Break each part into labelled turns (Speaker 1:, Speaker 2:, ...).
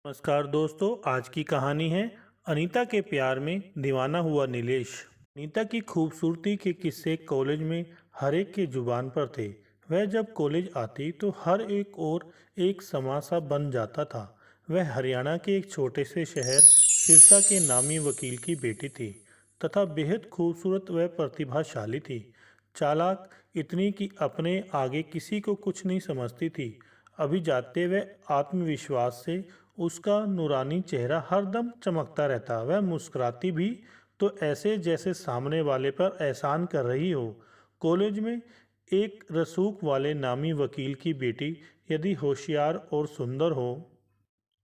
Speaker 1: नमस्कार दोस्तों। आज की कहानी है अनीता के प्यार में दीवाना हुआ नीलेश। अनीता की खूबसूरती के किस्से कॉलेज में हर एक के जुबान पर थे। वह जब कॉलेज आती तो हर एक और एक समा सा बन जाता था। वह हरियाणा के एक छोटे से शहर सिरसा के नामी वकील की बेटी थी तथा बेहद खूबसूरत व प्रतिभाशाली थी। चालाक इतनी कि अपने आगे किसी को कुछ नहीं समझती थी। अभी जाते हुए आत्मविश्वास से उसका नूरानी चेहरा हरदम चमकता रहता। वह मुस्कुराती भी तो ऐसे जैसे सामने वाले पर एहसान कर रही हो। कॉलेज में एक रसूख वाले नामी वकील की बेटी यदि होशियार और सुंदर हो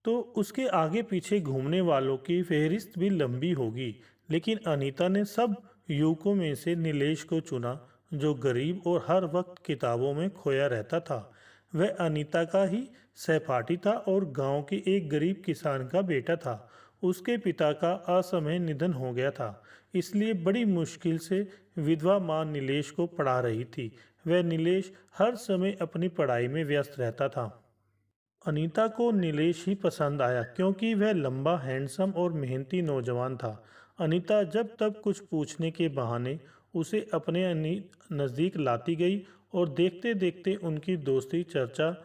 Speaker 1: तो उसके आगे पीछे घूमने वालों की फहरिस्त भी लंबी होगी। लेकिन अनीता ने सब युवकों में से नीलेश को चुना, जो गरीब और हर वक्त किताबों में खोया रहता था। वह अनीता का ही सहपाठी था और गांव के एक गरीब किसान का बेटा था। उसके पिता का असमय निधन हो गया था, इसलिए बड़ी मुश्किल से विधवा माँ नीलेश को पढ़ा रही थी। वह नीलेश हर समय अपनी पढ़ाई में व्यस्त रहता था। अनीता को नीलेश ही पसंद आया क्योंकि वह लंबा, हैंडसम और मेहनती नौजवान था। अनीता जब तब कुछ पूछने के बहाने उसे अपने नज़दीक लाती गई और देखते देखते उनकी दोस्ती चर्चा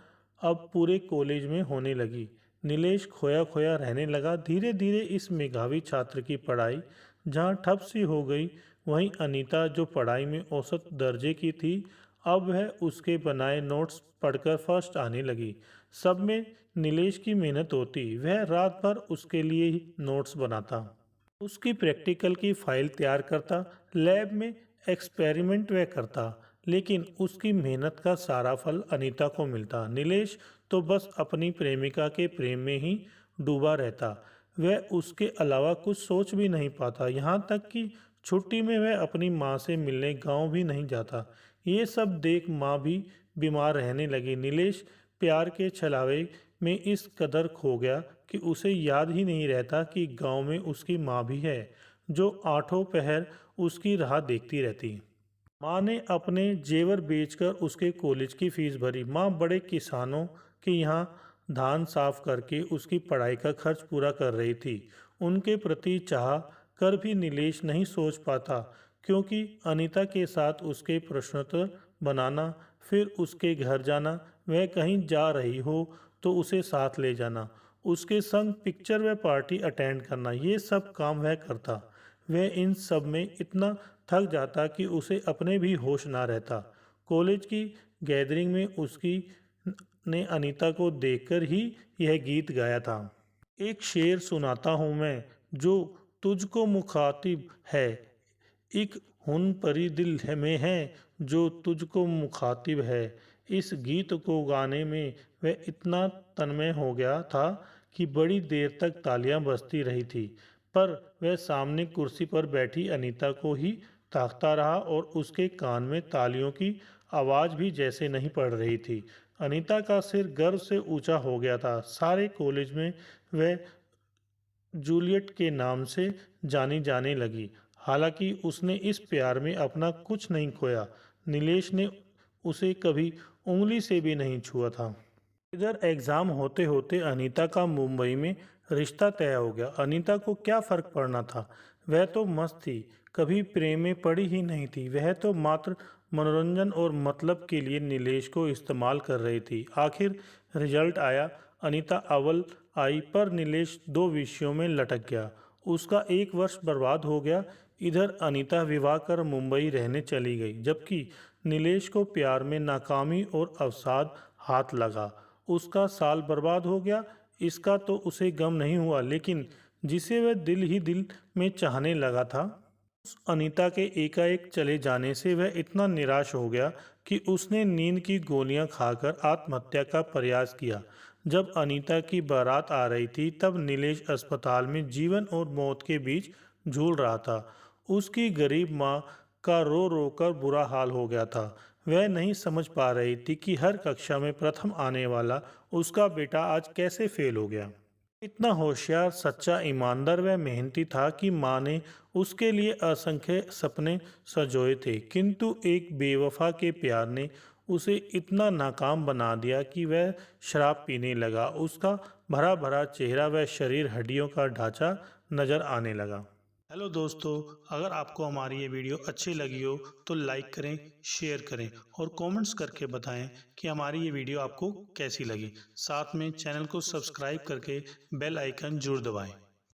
Speaker 1: अब पूरे कॉलेज में होने लगी। नीलेश खोया खोया रहने लगा। धीरे धीरे इस मेधावी छात्र की पढ़ाई जहाँ ठप सी हो गई, वहीं अनीता जो पढ़ाई में औसत दर्जे की थी, अब वह उसके बनाए नोट्स पढ़कर फर्स्ट आने लगी। सब में नीलेश की मेहनत होती। वह रात भर उसके लिए ही नोट्स बनाता, उसकी प्रैक्टिकल की फाइल तैयार करता, लैब में एक्सपेरिमेंट वह करता। लेकिन उसकी मेहनत का सारा फल अनीता को मिलता। नीलेश तो बस अपनी प्रेमिका के प्रेम में ही डूबा रहता। वह उसके अलावा कुछ सोच भी नहीं पाता। यहाँ तक कि छुट्टी में वह अपनी माँ से मिलने गांव भी नहीं जाता। ये सब देख माँ भी बीमार रहने लगी। नीलेश प्यार के छलावे में इस कदर खो गया कि उसे याद ही नहीं रहता कि गांव में उसकी माँ भी है, जो आठों पहर उसकी राह देखती रहती। माँ ने अपने जेवर बेचकर उसके कॉलेज की फीस भरी। माँ बड़े किसानों के यहाँ धान साफ करके उसकी पढ़ाई का खर्च पूरा कर रही थी। उनके प्रति चाह कर भी नीलेश नहीं सोच पाता, क्योंकि अनीता के साथ उसके प्रश्नोत्तर बनाना, फिर उसके घर जाना, वह कहीं जा रही हो तो उसे साथ ले जाना, उसके संग पिक्चर व पार्टी अटेंड करना, ये सब काम वह करता। वह इन सब में इतना थक जाता कि उसे अपने भी होश ना रहता। कॉलेज की गैदरिंग में उसकी ने अनीता को देखकर ही यह गीत गाया था। एक शेर सुनाता हूँ मैं, जो तुझको मुखातिब है। एक हुन परी दिल में है, जो तुझको मुखातिब है। इस गीत को गाने में वह इतना तन्मय हो गया था कि बड़ी देर तक तालियां बजती रही थी। पर वह सामने कुर्सी पर बैठी अनीता को ही ताकता रहा और उसके कान में तालियों की आवाज़ भी जैसे नहीं पड़ रही थी। अनीता का सिर गर्व से ऊंचा हो गया था। सारे कॉलेज में वह जूलियट के नाम से जानी जाने लगी। हालांकि उसने इस प्यार में अपना कुछ नहीं खोया। नीलेश ने उसे कभी उंगली से भी नहीं छुआ था। इधर एग्ज़ाम होते होते अनीता का मुंबई में रिश्ता तय हो गया। अनीता को क्या फ़र्क पड़ना था, वह तो मस्त थी, कभी प्रेम में पड़ी ही नहीं थी। वह तो मात्र मनोरंजन और मतलब के लिए नीलेश को इस्तेमाल कर रही थी। आखिर रिजल्ट आया, अनीता अव्वल आई, पर नीलेश दो विषयों में लटक गया। उसका एक वर्ष बर्बाद हो गया। इधर अनीता विवाह कर मुंबई रहने चली गई, जबकि नीलेश को प्यार में नाकामी और अवसाद हाथ लगा। उसका साल बर्बाद हो गया। इसका तो उसे गम नहीं हुआ, लेकिन जिसे वह दिल ही दिल में चाहने लगा था, उस अनीता के एकाएक चले जाने से वह इतना निराश हो गया कि उसने नींद की गोलियां खाकर आत्महत्या का प्रयास किया। जब अनीता की बारात आ रही थी, तब नीलेश अस्पताल में जीवन और मौत के बीच झूल रहा था। उसकी गरीब माँ का रो रो कर बुरा हाल हो गया था। वह नहीं समझ पा रही थी कि हर कक्षा में प्रथम आने वाला उसका बेटा आज कैसे फेल हो गया। इतना होशियार, सच्चा, ईमानदार व मेहनती था कि माँ ने उसके लिए असंख्य सपने संजोए थे, किंतु एक बेवफा के प्यार ने उसे इतना नाकाम बना दिया कि वह शराब पीने लगा। उसका भरा भरा चेहरा व शरीर हड्डियों का ढांचा नजर आने लगा। हेलो दोस्तों, अगर आपको हमारी ये वीडियो अच्छी लगी हो तो लाइक करें, शेयर करें और कमेंट्स करके बताएं कि हमारी ये वीडियो आपको कैसी लगी। साथ में चैनल को सब्सक्राइब करके बेल आइकन जरूर दबाएं।